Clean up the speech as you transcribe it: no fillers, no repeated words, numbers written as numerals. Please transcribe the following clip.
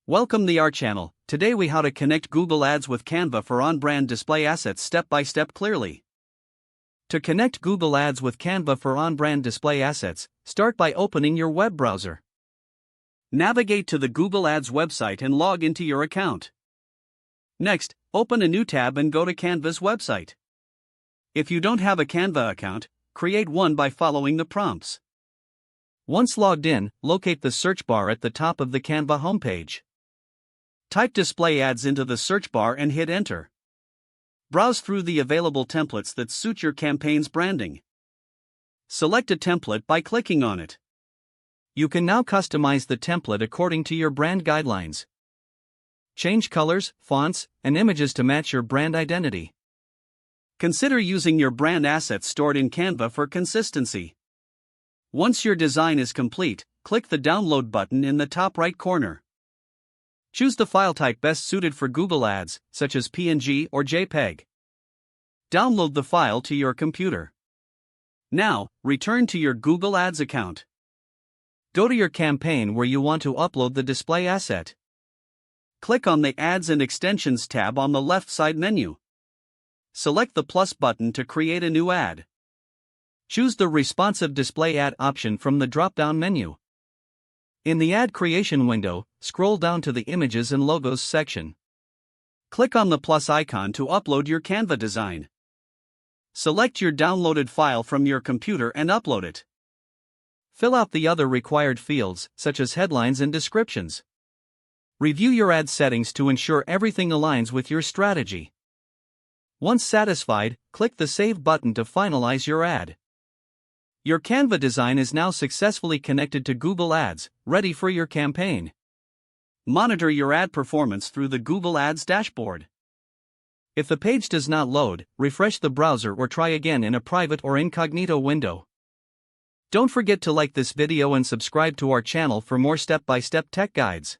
Welcome to our channel. Today we how to connect Google Ads with Canva for on-brand display assets step by step clearly. To connect Google Ads with Canva for on-brand display assets, start by opening your web browser. Navigate to the Google Ads website and log into your account. Next, open a new tab and go to Canva's website. If you don't have a Canva account, create one by following the prompts. Once logged in, locate the search bar at the top of the Canva homepage. Type display ads into the search bar and hit enter. Browse through the available templates that suit your campaign's branding. Select a template by clicking on it. You can now customize the template according to your brand guidelines. Change colors, fonts, and images to match your brand identity. Consider using your brand assets stored in Canva for consistency. Once your design is complete, click the download button in the top right corner. Choose the file type best suited for Google Ads, such as PNG or JPEG. Download the file to your computer. Now, return to your Google Ads account. Go to your campaign where you want to upload the display asset. Click on the Ads and Extensions tab on the left side menu. Select the plus button to create a new ad. Choose the responsive display ad option from the drop-down menu. In the ad creation window, scroll down to the Images and Logos section. Click on the plus icon to upload your Canva design. Select your downloaded file from your computer and upload it. Fill out the other required fields, such as headlines and descriptions. Review your ad settings to ensure everything aligns with your strategy. Once satisfied, click the Save button to finalize your ad. Your Canva design is now successfully connected to Google Ads, ready for your campaign. Monitor your ad performance through the Google Ads dashboard. If the page does not load, refresh the browser or try again in a private or incognito window. Don't forget to like this video and subscribe to our channel for more step-by-step tech guides.